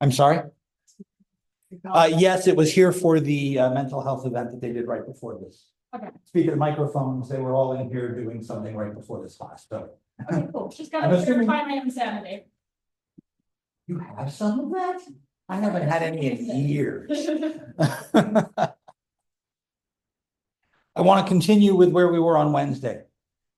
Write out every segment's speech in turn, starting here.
I'm sorry? Yes, it was here for the mental health event that they did right before this. Okay. Speaking of microphones, they were all in here doing something right before this class, so. Okay, cool. Just I'm gotta assuming- verify my insanity. You have some of that? I haven't had any in years. I want to continue with where we were on Wednesday.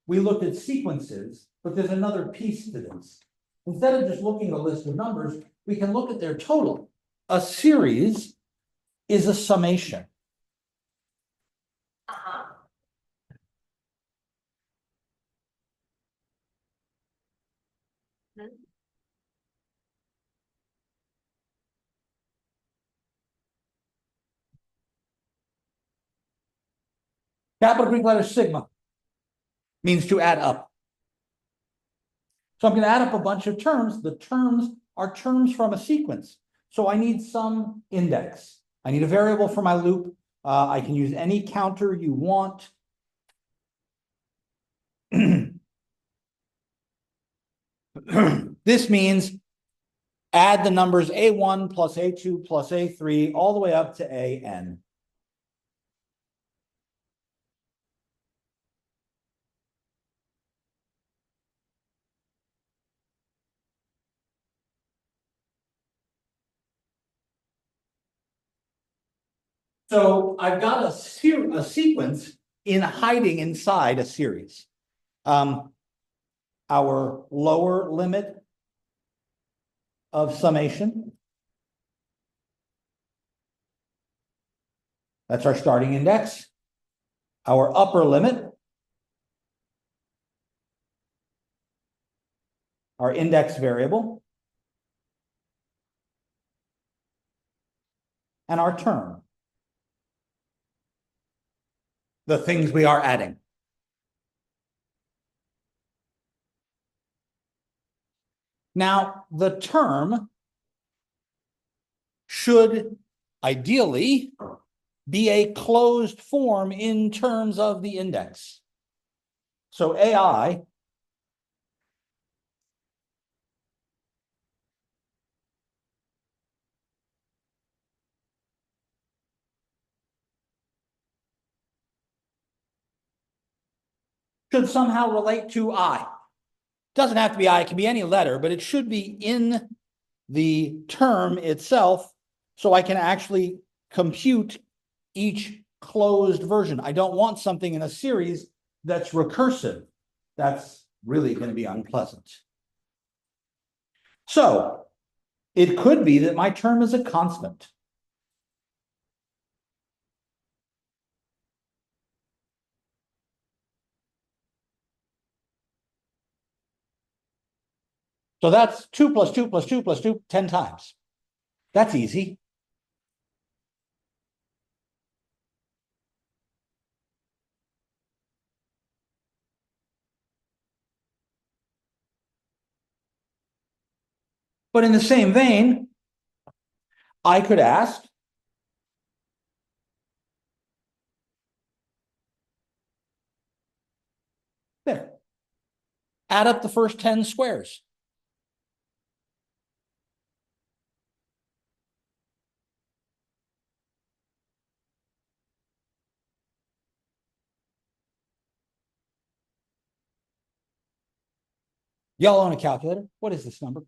We looked at sequences, but there's another piece to this. Instead of just looking at a list of numbers, we can look at their total. A series is a summation. Capital Greek letter sigma means to add up. So I'm going to add up a bunch of terms. The terms are terms from a sequence. So I need some index. I need a variable for my loop. I can use any counter you want. This means add the numbers A1 plus A2 plus A3 all the way up to AN. So I've got a sequence in hiding inside a series. Our lower limit of summation. That's our starting index. Our upper limit. Our index variable. And our term. The things we are adding. Now, the term should ideally be a closed form in terms of the index. So AI should somehow relate to I. Doesn't have to be I, it can be any letter, but it should be in the term itself so I can actually compute each closed version. I don't want something in a series that's recursive. That's really going to be unpleasant. So it could be that my term is a constant. So that's 2 plus 2 plus 2 plus 2, 10 times. That's easy. But in the same vein, I could ask, there, add up the first 10 squares. Y'all own a calculator? What is this number?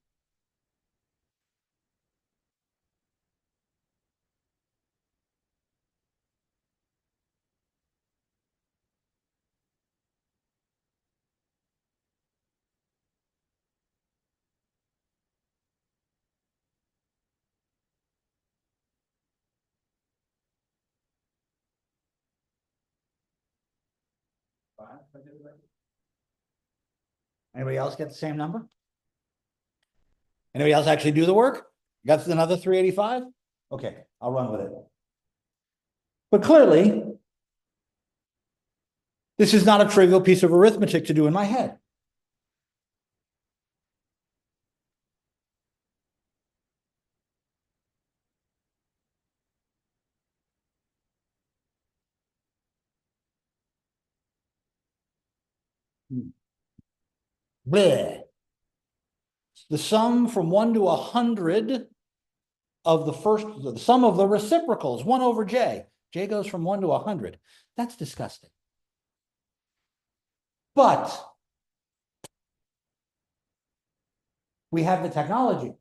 Anybody else get the same number? Anybody else actually do the work? Got another 385? Okay, I'll run with it. But clearly, this is not a trivial piece of arithmetic to do in my head. Bleh. the sum from 1 to 100 of the sum of the reciprocals, 1 over j. J goes from 1 to 100. That's disgusting. But we have the technology.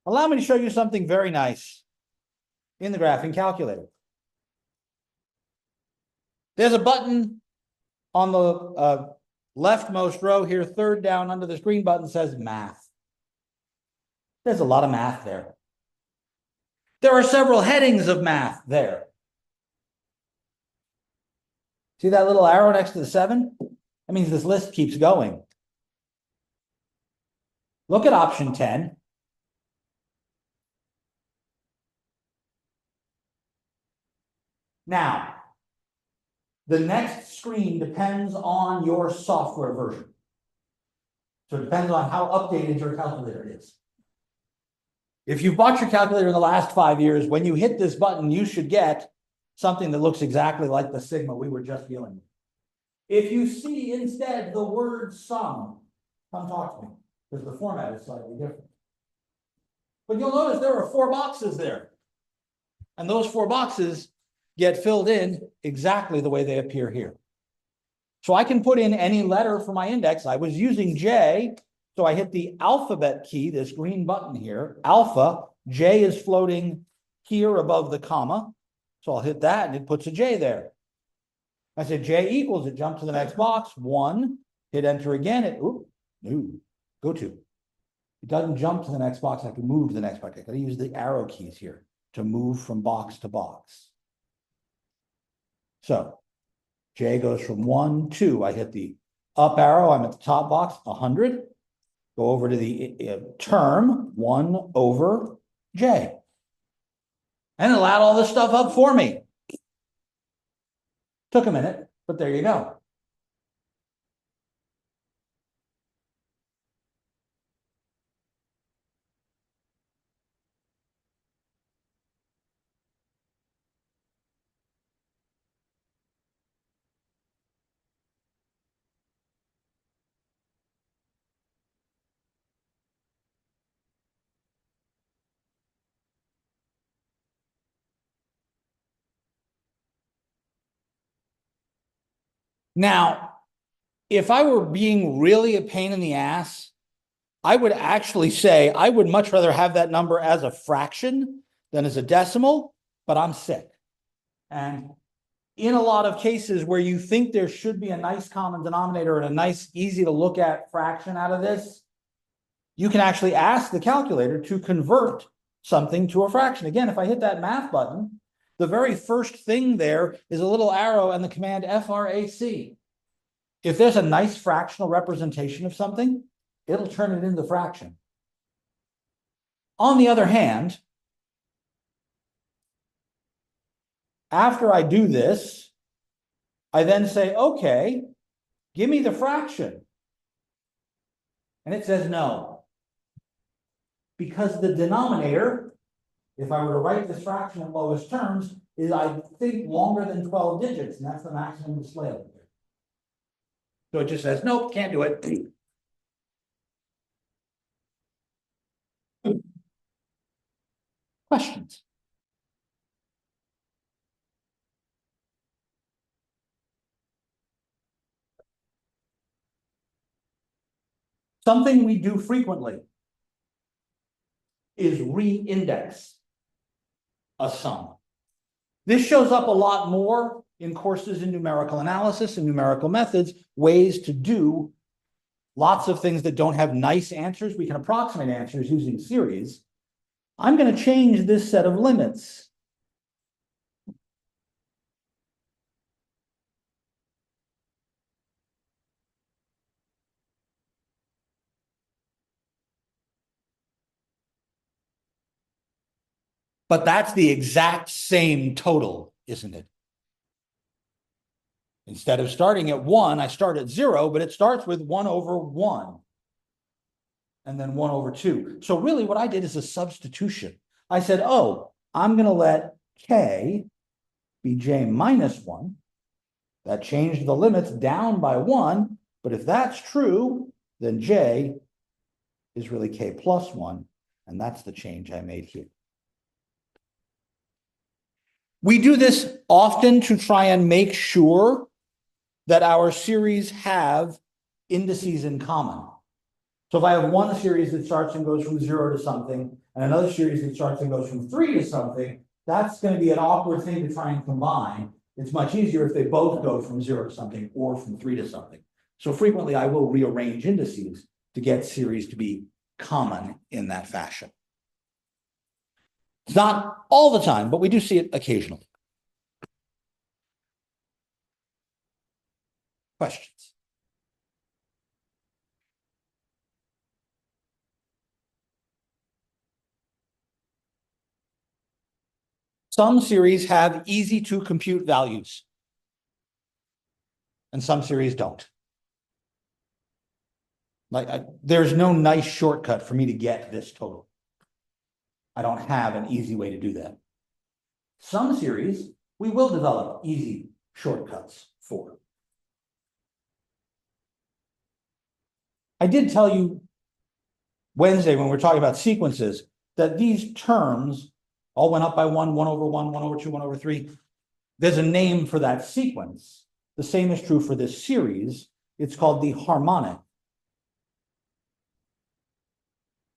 Allow me to show you something very nice in the graphing calculator. There's a button on the leftmost row here, third down under this green button says math. There's a lot of math there. There are several headings of math there. See that little arrow next to the 7? That means this list keeps going. Look at option 10. Now, the next screen depends on your software version. So it depends on how updated your calculator is. If you've bought your calculator in the last 5 years, when you hit this button, you should get something that looks exactly like the sigma we were just dealing with. If you see instead the word sum, come talk to me, because the format is slightly different. But you'll notice there are 4 boxes there. And those 4 boxes get filled in exactly the way they appear here. So I can put in any letter for my index. I was using J, so I hit the alphabet key, this green button here, alpha. J is floating here above the comma. So I'll hit that and it puts a J there. I said J equals, it jumped to the next box, 1, hit enter again, go to. It doesn't jump to the next box, I have to move to the next box. I gotta use the arrow keys here to move from box to box. So J goes from 1, 2, I hit the up arrow, I'm at the top box, 100. Go over to the term, 1 over J. And it'll add all this stuff up for me. Took a minute, but there you go. Now, if I were being really a pain in the ass, I would actually say I would much rather have that number as a fraction than as a decimal, but I'm sick. And in a lot of cases where you think there should be a nice common denominator and a nice, easy to look at fraction out of this, you can actually ask the calculator to convert something to a fraction. Again, if I hit that math button, the very first thing there is a little arrow and the command FRAC. If there's a nice fractional representation of something, it'll turn it into fraction. On the other hand, after I do this, I then say, okay, give me the fraction. And it says no. Because the denominator, if I were to write this fraction in lowest terms, is, I think, longer than 12 digits, and that's the maximum display limit. So it just says, nope, can't do it. Questions? Something we do frequently is re-index a sum. This shows up a lot more in courses in numerical analysis and numerical methods, ways to do lots of things that don't have nice answers. We can approximate answers using series. I'm going to change this set of limits. But that's the exact same total, isn't it? Instead of starting at 1, I start at 0, but it starts with 1 over 1. And then 1 over 2. So really what I did is a substitution. I said, oh, I'm going to let K be J minus 1. That changed the limits down by 1. But if that's true, then J is really K plus 1, and that's the change I made here. We do this often to try and make sure that our series have indices in common. So if I have one series that starts and goes from 0 to something, and another series that starts and goes from 3 to something, that's going to be an awkward thing to try and combine. It's much easier if they both go from 0 to something or from 3 to something. So frequently I will rearrange indices to get series to be common in that fashion. It's not all the time, but we do see it occasionally. Questions? Some series have easy to compute values, and some series don't. There's no nice shortcut for me to get this total. I don't have an easy way to do that. Some series we will develop easy shortcuts for. I did tell you Wednesday when we were talking about sequences that these terms all went up by 1, 1 over 1, 1 over 2, 1 over 3. There's a name for that sequence. The same is true for this series. It's called the harmonic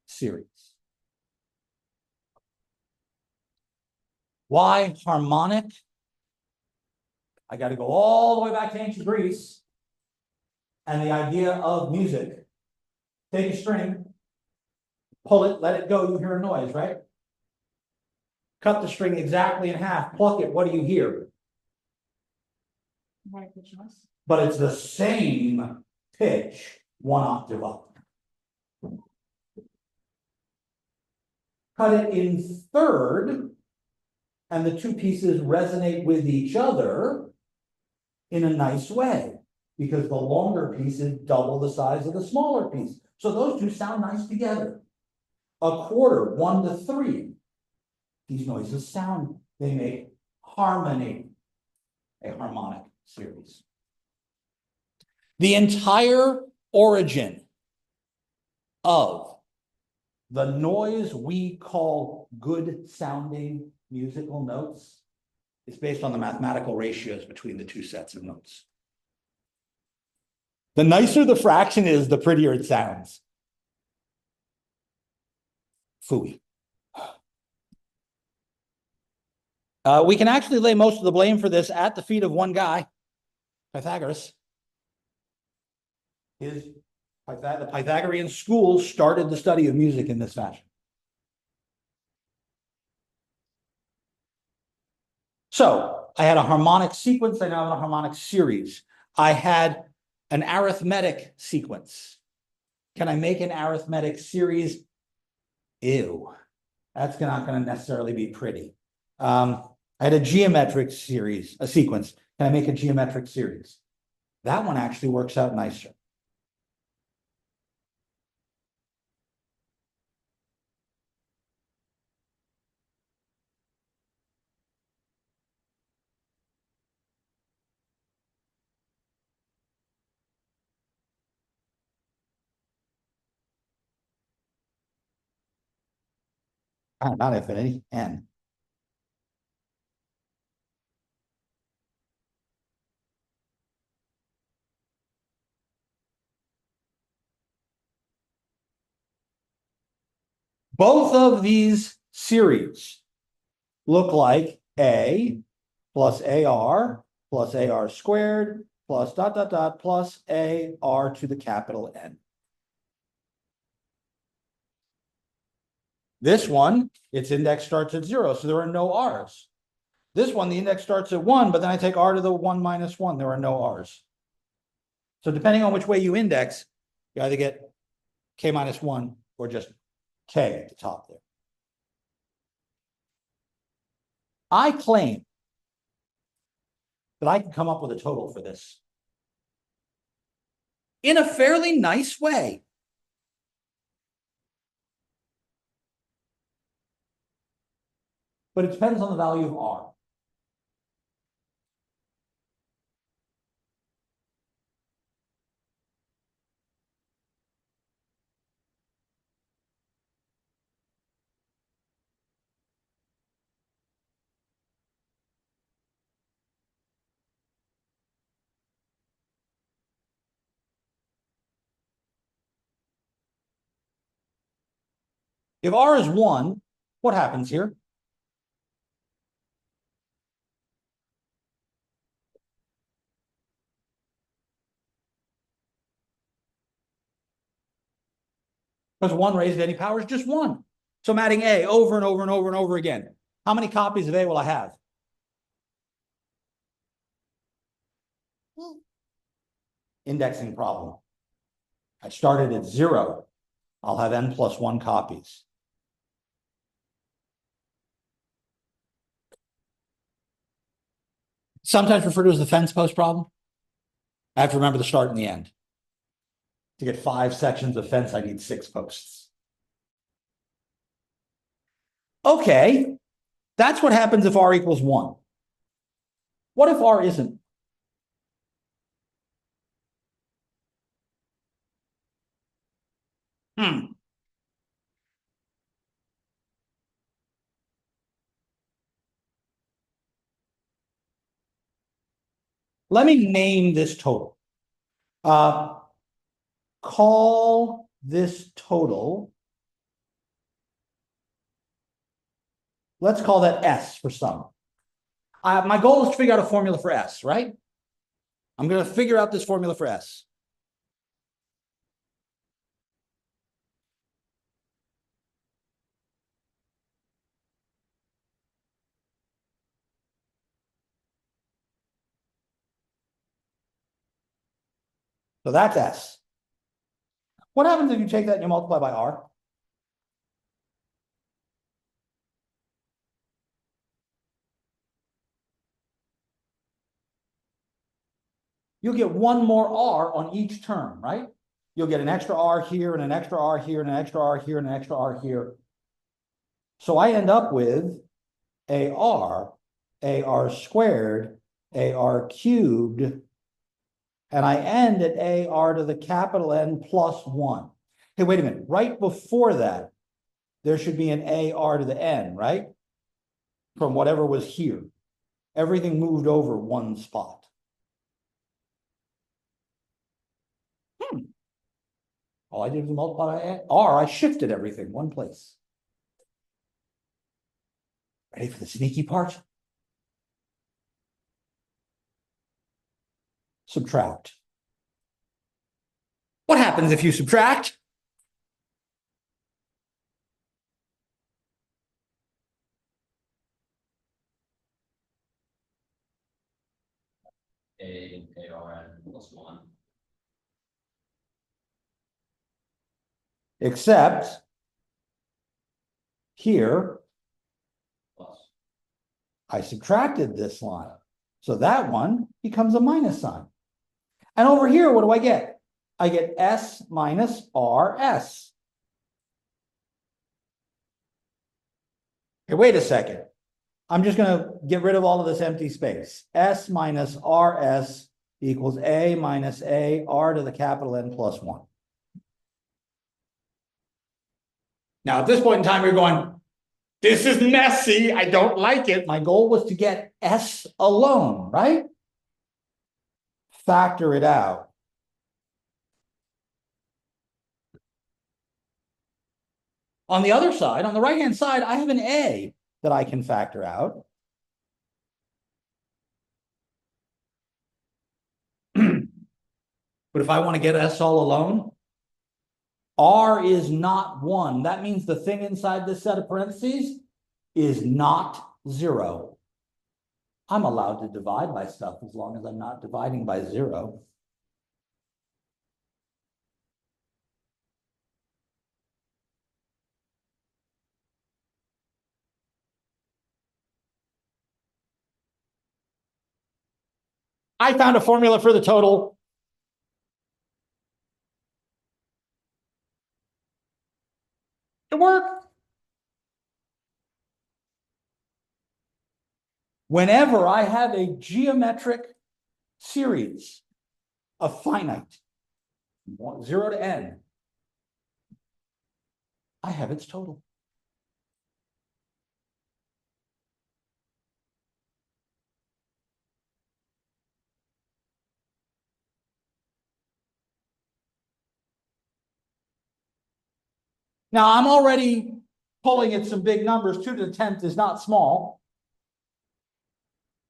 series. Why harmonic? I got to go all the way back to ancient Greece and the idea of music. Take a string, pull it, let it go, you hear a noise, right? Cut the string exactly in half, pluck it, what do you hear? But it's the same pitch, 1 octave up. Cut it in third, and the two pieces resonate with each other in a nice way, because the longer piece is double the size of the smaller piece. So those two sound nice together. A quarter, 1 to 3. These noises sound, they make harmony, a harmonic series. The entire origin of the noise we call good sounding musical notes is based on the mathematical ratios between the two sets of notes. The nicer the fraction is, the prettier it sounds. Phooey. We can actually lay most of the blame for this at the feet of one guy, Pythagoras. The Pythagorean school started the study of music in this fashion. So I had a harmonic sequence, I now have a harmonic series. I had an arithmetic sequence. Can I make an arithmetic series? Ew, that's not going to necessarily be pretty. I had a geometric series, a sequence. Can I make a geometric series? That one actually works out nicer. Not infinity, n. Both of these series look like A plus AR plus AR squared plus ... plus AR to the capital N. This one, its index starts at 0, so there are no R's. This one, the index starts at 1, but then I take R to the 1 minus 1, there are no R's. So depending on which way you index, you either get K minus 1 or just K at the top there. I claim that I can come up with a total for this in a fairly nice way. But it depends on the value of R. If R is 1, what happens here? Because 1 raised to any power is just 1. So I'm adding A over and over and over and over again. How many copies of A will I have? Indexing problem. I started at 0. I'll have n plus 1 copies. Sometimes referred to as the fence post problem. I have to remember the start and the end. To get 5 sections of fence, I need 6 posts. Okay, that's what happens if R equals 1. What if R isn't? Let me name this total. Call this total. Let's call that S for some. My goal is to figure out a formula for S, right? I'm going to figure out this formula for S. So that's S. What happens if you take that and you multiply by R? You'll get one more R on each term, right? You'll get an extra R here and an extra R here and an extra R here and an extra R here. So I end up with AR squared, AR cubed, and I end at AR to the capital N plus 1. Hey, wait a minute. Right before that, there should be an AR to the N, right? From whatever was here. Everything moved over 1 spot. All I did was multiply by R. I shifted everything 1 place. Ready for the sneaky part? Subtract. What happens if you subtract? ARN plus 1. Except here, Plus. I subtracted this line. So that one becomes a minus sign. And over here, what do I get? I get S minus RS. Okay, wait a second. I'm just going to get rid of all of this empty space. S minus RS equals A minus AR to the capital N plus 1. Now, at this point in time, you're going, this is messy. I don't like it. My goal was to get S alone, right? Factor it out. On the other side, on the right-hand side, I have an A that I can factor out. But if I want to get S all alone, R is not 1. That means the thing inside this set of parentheses is not 0. I'm allowed to divide by stuff as long as I'm not dividing by 0. I found a formula for the total. It worked. Whenever I have a geometric series of finite, 0 to n, I have its total. Now I'm already pulling at some big numbers, 2 to the 10th is not small.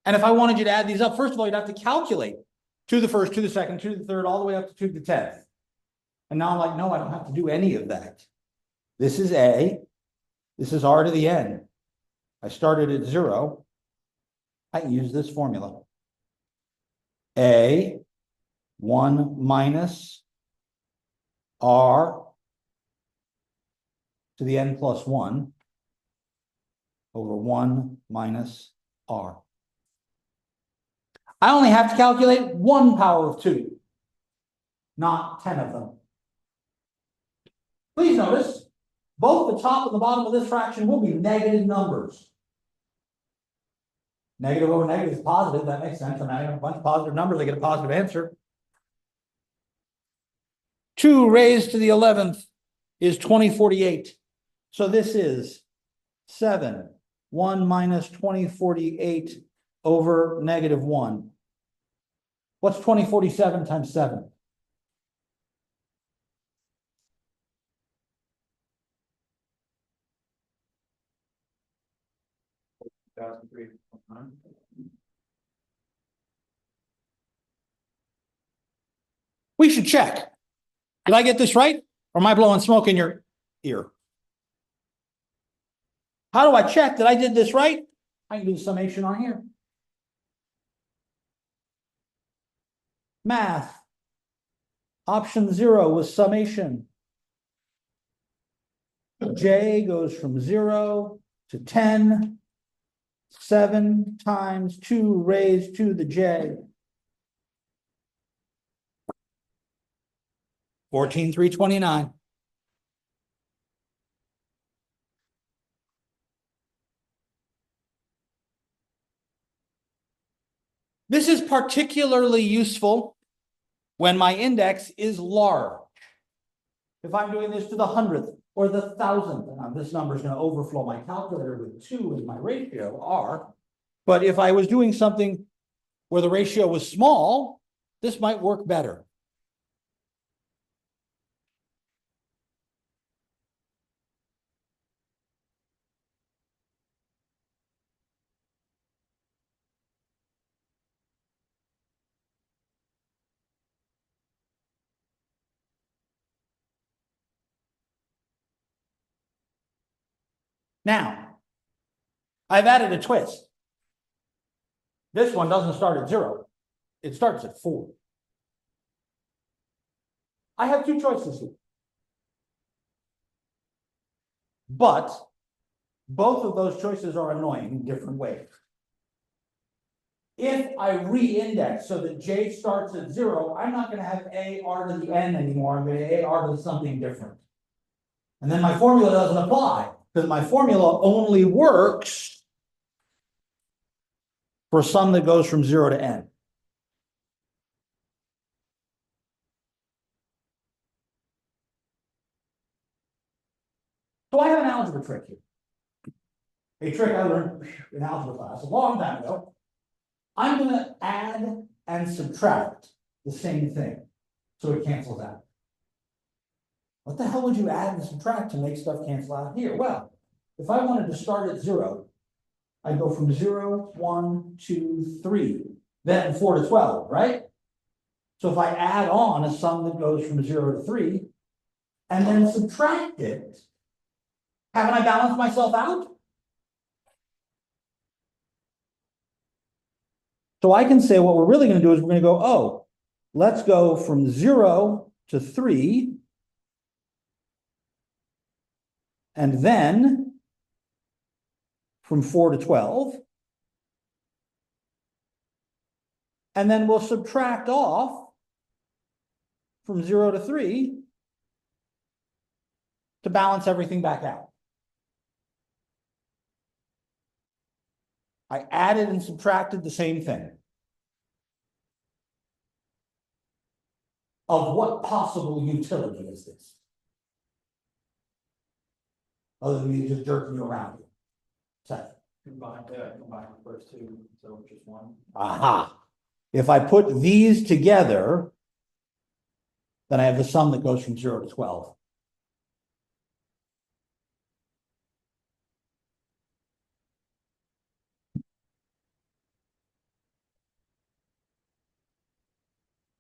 And if I wanted you to add these up, first of all, you'd have to calculate 2 to the first, 2 to the second, 2 to the third, all the way up to 2 to the 10th. And now I'm like, no, I don't have to do any of that. This is A, this is R to the N. I started at 0. I can use this formula. A, 1 minus R to the N plus 1 over 1 minus R. I only have to calculate 1 power of 2, not 10 of them. Please notice, both the top and the bottom of this fraction will be negative numbers. Negative over negative is positive, that makes sense. I'm adding a bunch of positive numbers, I get a positive answer. 2 raised to the 11th is 2048. So this is 7, 1 minus 2048 over negative 1. What's 2047 times 7? We should check. Did I get this right? Or am I blowing smoke in your ear? How do I check that I did this right? I can do the summation on here. Math. Option 0 was summation. J goes from 0 to 10. 7 times 2 raised to the J. 14,329. This is particularly useful when my index is large. If I'm doing this to the 100th or the 1000th, now this number is going to overflow my calculator with 2 as my ratio, R. But if I was doing something where the ratio was small, this might work better. Now, I've added a twist. This one doesn't start at 0. It starts at 4. I have 2 choices here. But both of those choices are annoying in different ways. If I re-index so that J starts at 0, I'm not going to have A R to the N anymore. I'm going to A R to something different. And then my formula doesn't apply, because my formula only works for a sum that goes from 0 to N. So I have an algebra trick here. A trick I learned in algebra class a long time ago. I'm going to add and subtract the same thing, so it cancels out. What the hell would you add and subtract to make stuff cancel out here? Well, if I wanted to start at 0, I'd go from 0, 1, 2, 3, then 4 to 12, right? So if I add on a sum that goes from 0 to 3, and then subtract it, haven't I balanced myself out? So I can say what we're really going to do is we're going to go, oh, let's go from 0 to 3, and then from 4 to 12, and then we'll subtract off from 0 to 3 to balance everything back out. I added and subtracted the same thing. Of what possible utility is this? Other than me just jerking you around. Seth. Combine the first 2, so just 1. Aha. If I put these together, then I have the sum that goes from 0 to 12.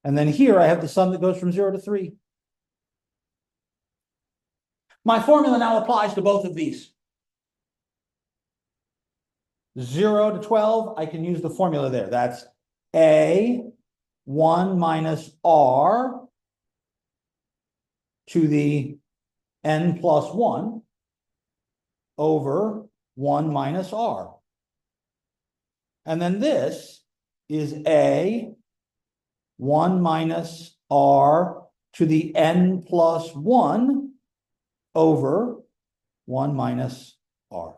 And then here I have the sum that goes from 0 to 3. My formula now applies to both of these. 0 to 12, I can use the formula there. That's A 1 minus R to the n plus 1 over 1 minus R. And then this is A 1 minus R to the n plus 1 over 1 minus R.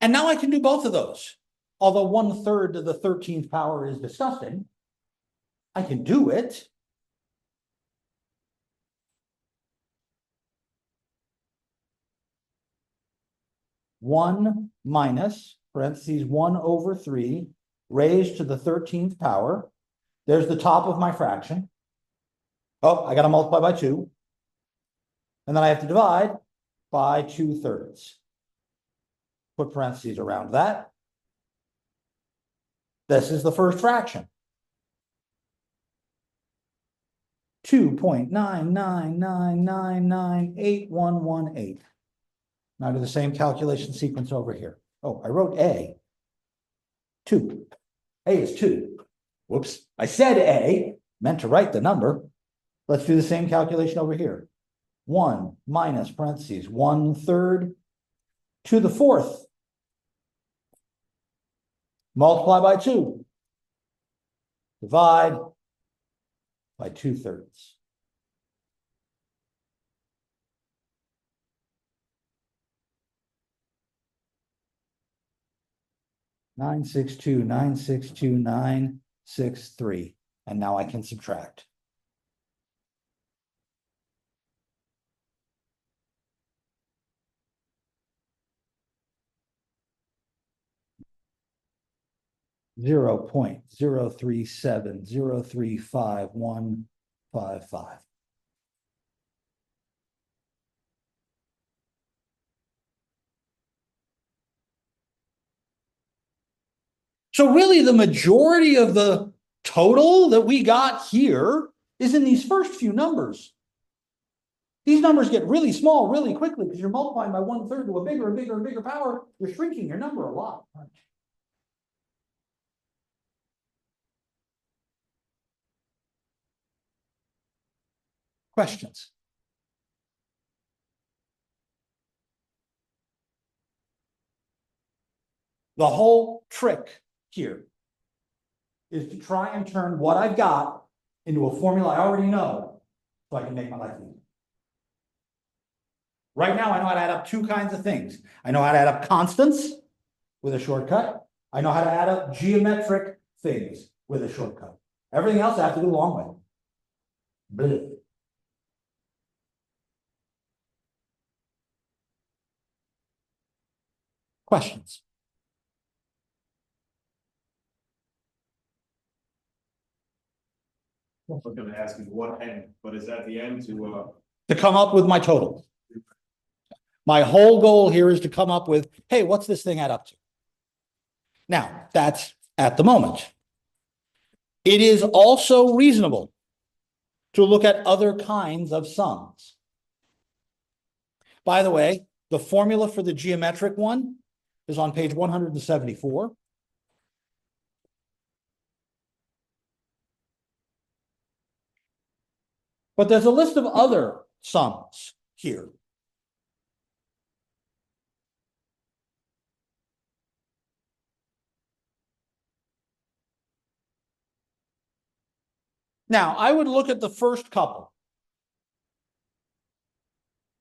And now I can do both of those. Although 1/3 to the 13th power is disgusting, I can do it. One minus, parentheses, 1 over 3 raised to the 13th power. There's the top of my fraction. Oh, I got to multiply by 2. And then I have to divide by 2/3. Put parentheses around that. This is the first fraction. 2.999981118. Now do the same calculation sequence over here. Oh, I wrote A. 2. A is 2. Whoops. I said A. Meant to write the number. Let's do the same calculation over here. 1 minus parentheses 1/3 to the 4th. Multiply by 2. Divide by 2/3. Nine, 6, 2, 9, 6, 2, 9, 6, 3. And now I can subtract. Zero point 0.037035155. So really the majority of the total that we got here is in these first few numbers. These numbers get really small really quickly because you're multiplying by 1/3 to a bigger and bigger and bigger power. You're shrinking your number a lot. Questions? The whole trick here is to try and turn what I've got into a formula I already know so I can make my life easier. Right now, I know how to add up two kinds of things. I know how to add up constants with a shortcut. I know how to add up geometric things with a shortcut. Everything else I have to do the long way. Blech. Questions? I was gonna ask you what end, but is that the end to, To come up with my total. My whole goal here is to come up with, hey, what's this thing add up to? Now, that's at the moment. It is also reasonable to look at other kinds of sums. By the way, the formula for the geometric one is on page 174. But there's a list of other sums here. Now, I would look at the first couple.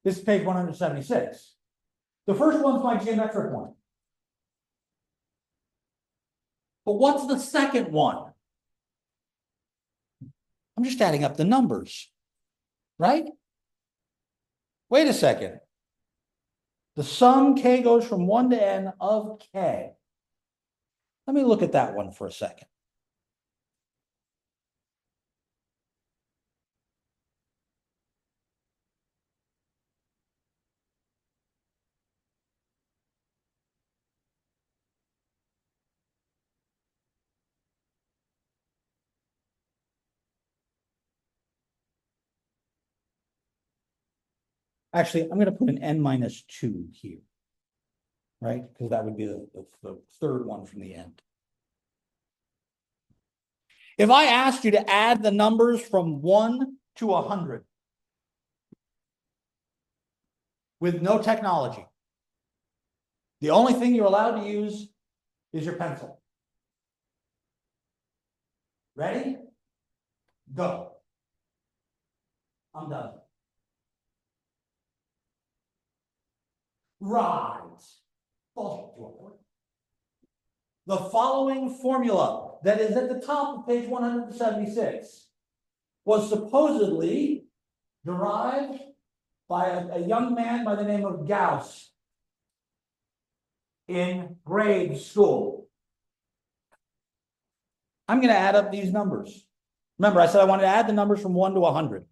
This is page 176. The first one's my geometric one. But what's the second one? I'm just adding up the numbers, right? Wait a second. The sum k goes from 1 to n of k. Let me look at that one for a second. Actually, I'm gonna put an n minus 2 here. Right, because that would be the third one from the end. If I asked you to add the numbers from 1 to 100 with no technology, the only thing you're allowed to use is your pencil. Ready? Go. I'm done. Right. The following formula that is at the top of page 176 was supposedly derived by a young man by the name of Gauss in grade school. I'm going to add up these numbers. Remember, I said I wanted to add the numbers from 1 to 100.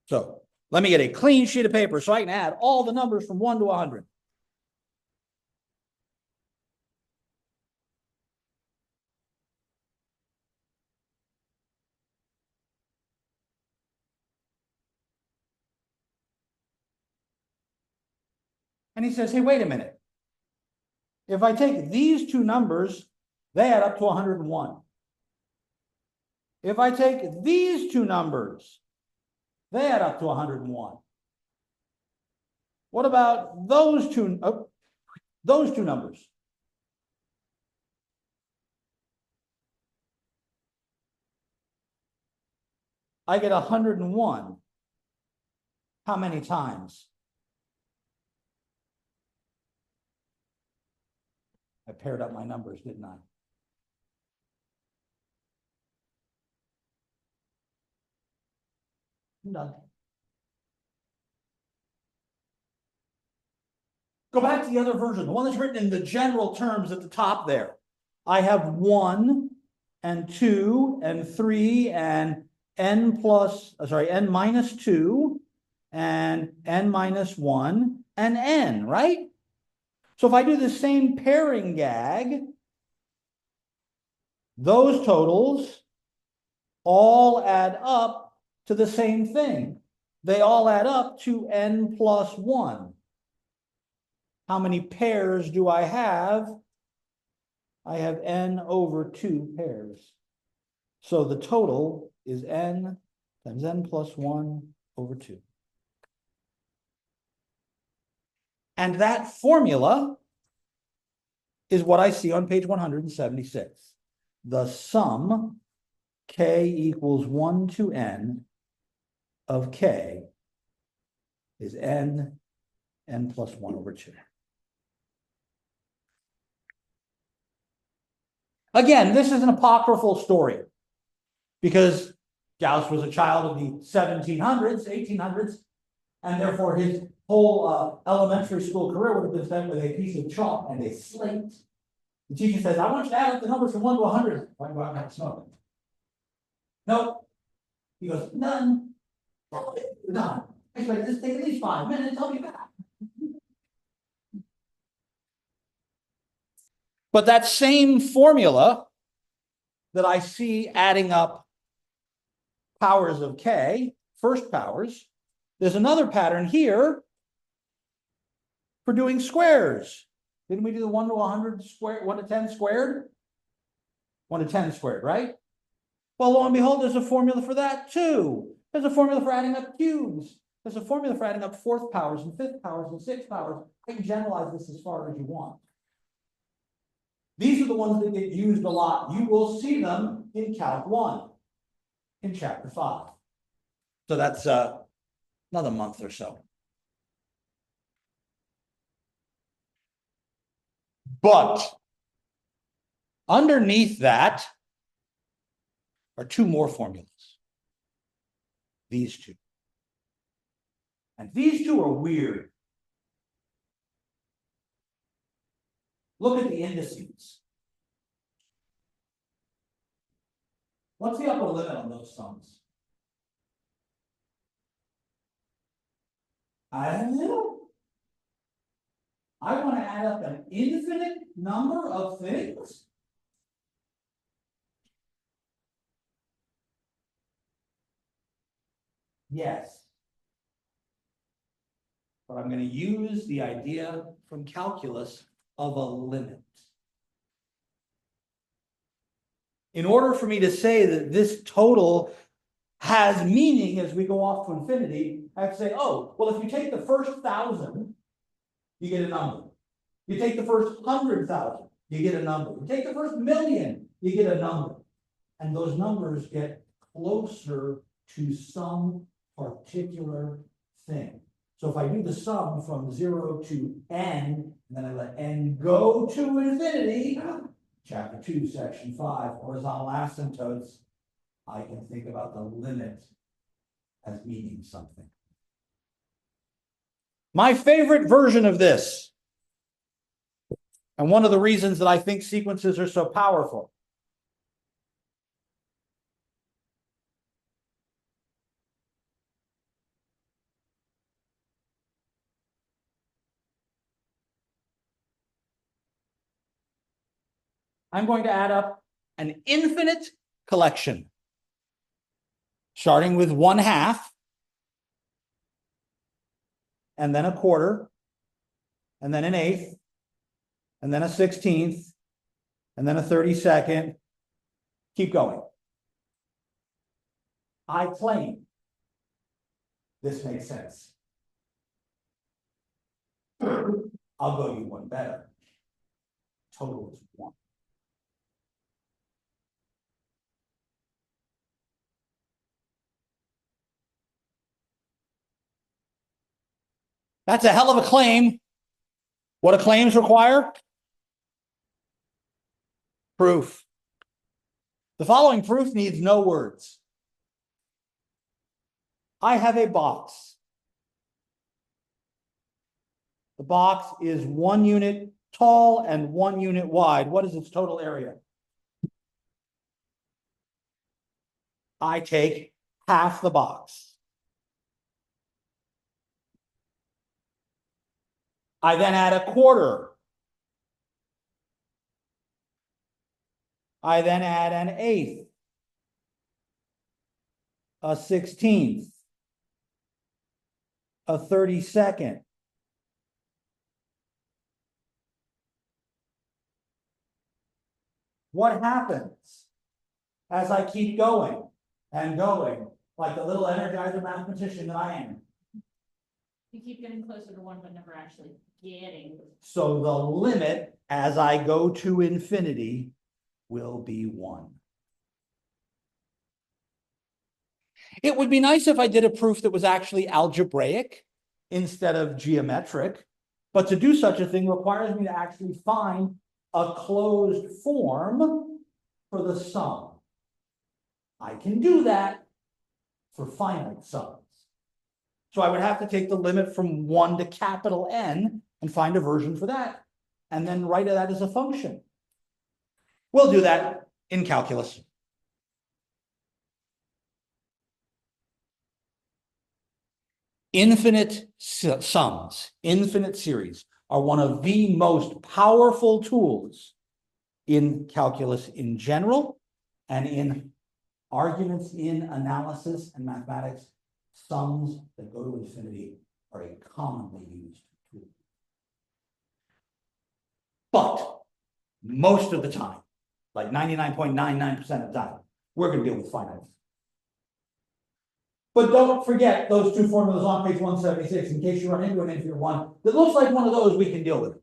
So let me get a clean sheet of paper so I can add all the numbers from 1 to 100. And he says, hey, wait a minute. If I take these two numbers, they add up to 101. If I take these two numbers, they add up to 101. What about those two numbers? I get 101. How many times? I paired up my numbers, didn't I? I'm done. Go back to the other version, the one that's written in the general terms at the top there. I have 1 and 2 and 3 and n minus 2 and n minus 1 and n, right? So if I do the same pairing gag, those totals all add up to the same thing. They all add up to n plus 1. How many pairs do I have? I have n over 2 pairs. So the total is n times n plus 1 over 2. And that formula is what I see on page 176. The sum k equals 1 to n of k is n plus 1 over 2. Again, this is an apocryphal story because Gauss was a child of the 1700s, 1800s, and therefore his whole elementary school career would have been spent with a piece of chalk and a slate. The teacher says, I want you to add up the numbers from 1 to 100. I can go out and have a smoke. Nope. He goes, none. None. I expect this to take at least 5 minutes. I'll be back. But that same formula that I see adding up powers of k, first powers, there's another pattern here for doing squares. Didn't we do the 1 to 100 squared, 1 to 10 squared? 1 to 10 squared, right? Well, lo and behold, there's a formula for that too. There's a formula for adding up cubes. There's a formula for adding up fourth powers and fifth powers and sixth powers. I can generalize this as far as you want. These are the ones that get used a lot. You will see them in Calc 1, in Chapter 5. So that's another month or so. But underneath that are 2 more formulas. These 2. And these 2 are weird. Look at the indices. What's the upper limit on those sums? I don't know. I want to add up an infinite number of things. Yes. but I'm gonna use the idea from calculus of a limit. In order for me to say that this total has meaning as we go off to infinity, I have to say, oh, well, if you take the first 1,000, you get a number. You take the first 100,000, you get a number. You take the first 1,000,000, you get a number. And those numbers get closer to some particular thing. So if I do the sum from 0 to n, and then I let n go to infinity, chapter 2, section 5, horizontal asymptotes, I can think about the limit as meaning something. My favorite version of this, and one of the reasons that I think sequences are so powerful, I'm going to add up an infinite collection, starting with 1/2, and then a quarter, and then an eighth, and then a 16th, and then a 32nd. Keep going. I claim this makes sense. I'll go you one better. Total is 1. That's a hell of a claim. What do claims require? Proof. The following proof needs no words. I have a box. The box is 1 unit tall and 1 unit wide. What is its total area? I take half the box. I then add a quarter. I then add an eighth, a 16th, a 32nd. What happens as I keep going and going, like the little energizer mathematician that I am? You keep getting closer to 1, but never actually getting. So the limit as I go to infinity will be 1. It would be nice if I did a proof that was actually algebraic instead of geometric, but to do such a thing requires me to actually find a closed form for the sum. I can do that for finite sums. So I would have to take the limit from 1 to capital N and find a version for that, and then write that as a function. We'll do that in calculus. Infinite sums, infinite series are one of the most powerful tools in calculus in general, and in arguments in analysis and mathematics. Sums that go to infinity are a commonly used tool. But most of the time, like 99.99% of the time, we're going to deal with finite. But don't forget those 2 formulas on page 176 in case you run into an infinite one that looks like one of those we can deal with.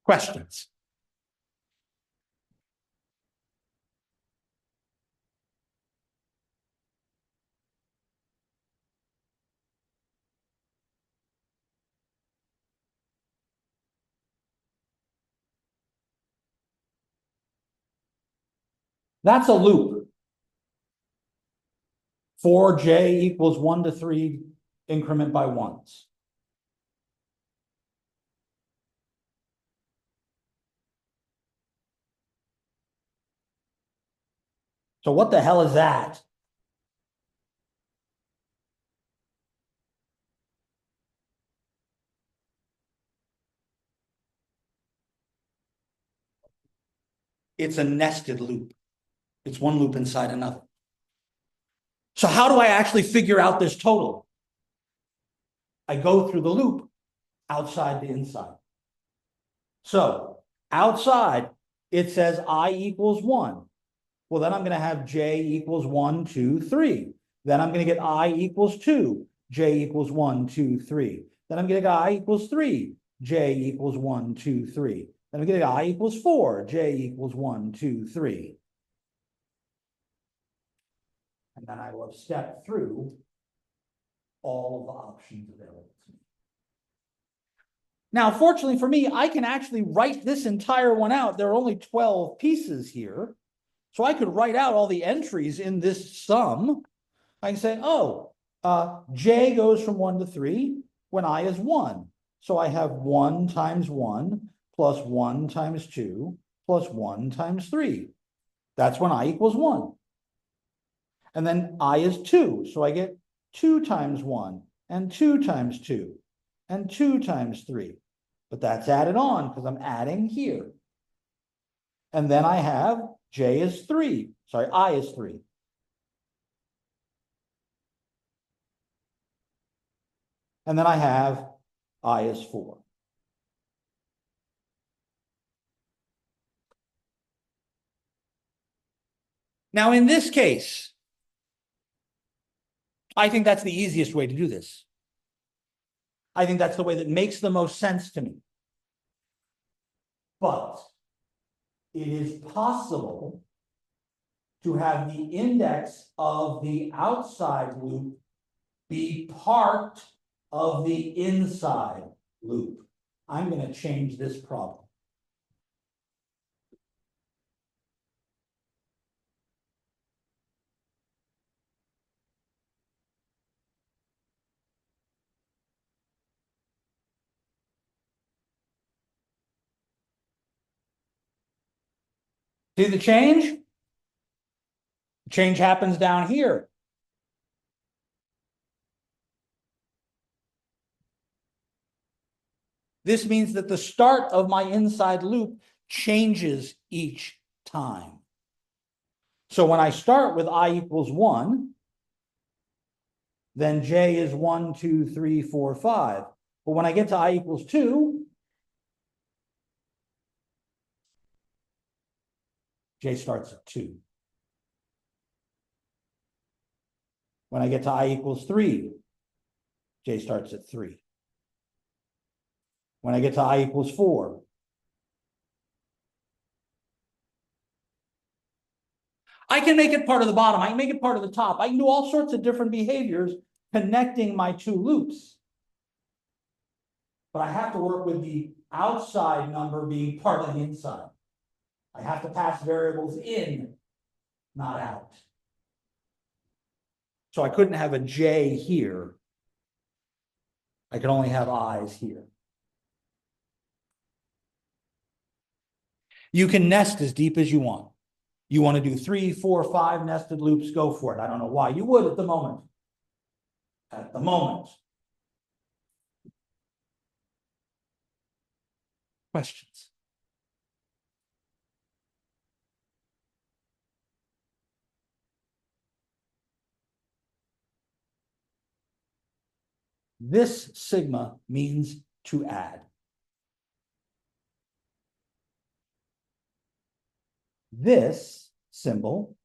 Questions? That's a loop. 4j equals 1 to 3 increment by 1s. So what the hell is that? It's a nested loop. It's one loop inside another. So how do I actually figure out this total? I go through the loop outside to inside. So outside, it says I equals 1. Well, then I'm going to have j equals 1, 2, 3. Then I'm going to get I equals 2, j equals 1, 2, 3. Then I'm going to get I equals 3, j equals 1, 2, 3. Then I'm going to get I equals 4, j equals 1, 2, 3. And then I will have stepped through all of the options available to me. Now, fortunately for me, I can actually write this entire one out. There are only 12 pieces here. So I could write out all the entries in this sum. I can say, oh, j goes from 1 to 3 when I is 1. So I have 1 times 1 plus 1 times 2 plus 1 times 3. That's when I equals 1. And then I is 2. So I get 2 times 1 and 2 times 2 and 2 times 3. But that's added on because I'm adding here. And then I have j is 3. Sorry, I is 3. And then I have I is 4. Now, in this case, I think that's the easiest way to do this. I think that's the way that makes the most sense to me. But it is possible to have the index of the outside loop be part of the inside loop. I'm going to change this problem. See the change? The change happens down here. This means that the start of my inside loop changes each time. So when I start with I equals 1, then j is 1, 2, 3, 4, 5. But when I get to I equals 2, j starts at 2. When I get to I equals 3, j starts at 3. When I get to I equals 4, I can make it part of the bottom. I can make it part of the top. I can do all sorts of different behaviors connecting my two loops. But I have to work with the outside number being part of the inside. I have to pass variables in, not out. So I couldn't have a j here. I can only have i's here. You can nest as deep as you want. You want to do 3, 4, 5 nested loops, go for it. I don't know why you would at the moment. At the moment. Questions? This sigma means to add. This symbol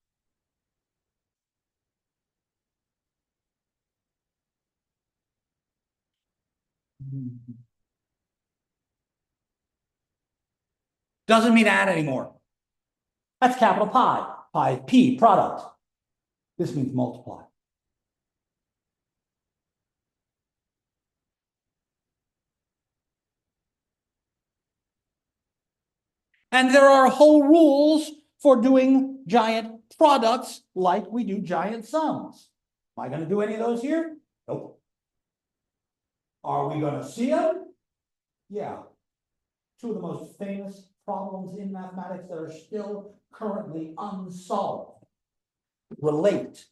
doesn't mean add anymore. That's capital pi. Pi, P, product. This means multiply. And there are whole rules for doing giant products like we do giant sums. Am I going to do any of those here? Nope. Are we going to see them? Yeah. Two of the most famous problems in mathematics that are still currently unsolved relate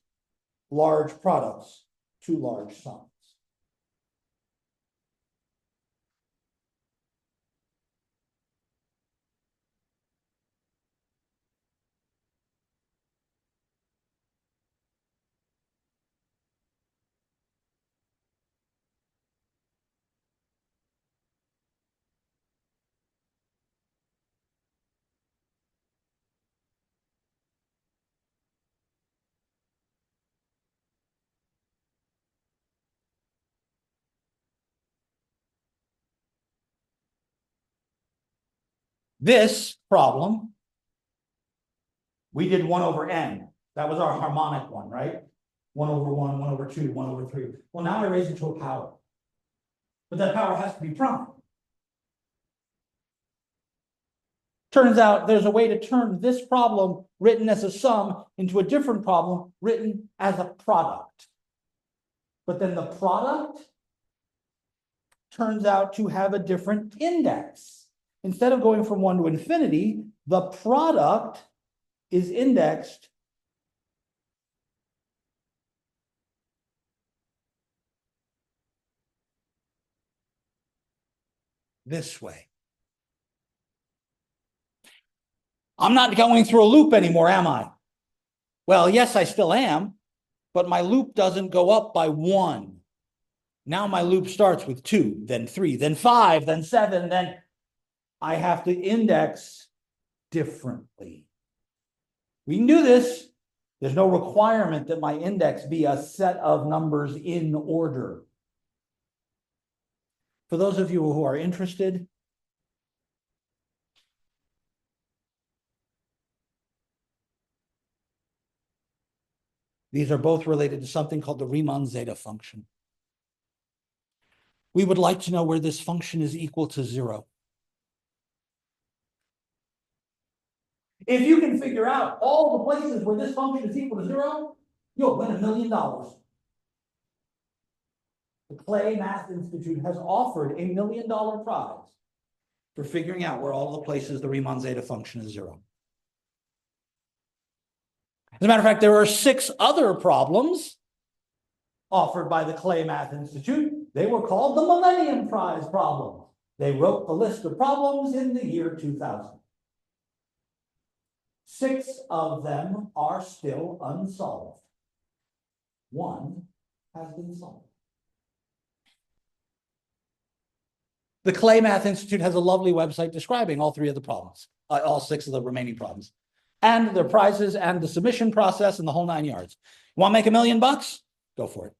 large products to large sums. This problem, we did 1 over n. That was our harmonic one, right? 1 over 1, 1 over 2, 1 over 3. Well, now I raise it to a power. But that power has to be prime. Turns out there's a way to turn this problem written as a sum into a different problem written as a product. But then the product turns out to have a different index. Instead of going from 1 to infinity, the product is indexed this way. I'm not going through a loop anymore, am I? Well, yes, I still am, but my loop doesn't go up by 1. Now my loop starts with 2, then 3, then 5, then 7, then I have to index differently. We can do this. There's no requirement that my index be a set of numbers in order. For those of you who are interested, these are both related to something called the Riemann zeta function. We would like to know where this function is equal to 0. If you can figure out all the places where this function is equal to 0, you'll win $1 million. The Clay Math Institute has offered $1 million prize for figuring out where all the places the Riemann zeta function is 0. As a matter of fact, there are 6 other problems offered by the Clay Math Institute. They were called the Millennium Prize problems. They wrote the list of problems in the year 2000. 6 of them are still unsolved. 1 has been solved. The Clay Math Institute has a lovely website describing all 3 of the problems, all 6 of the remaining problems, and their prizes and the submission process and the whole 9 yards. You want to make $1 million? Go for it.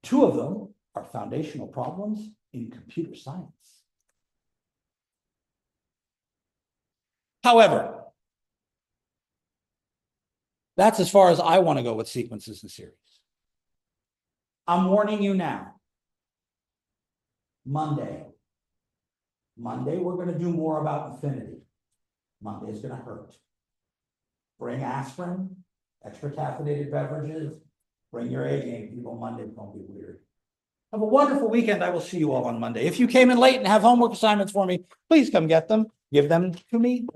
2 of them are foundational problems in computer science. However, that's as far as I want to go with sequences and series. I'm warning you now. Monday, we're going to do more about infinity. Monday is going to hurt. Bring aspirin, extra caffeinated beverages, bring your A game, people. Monday's going to be weird. Have a wonderful weekend. I will see you all on Monday. If you came in late and have homework assignments for me, please come get them. Give them to me.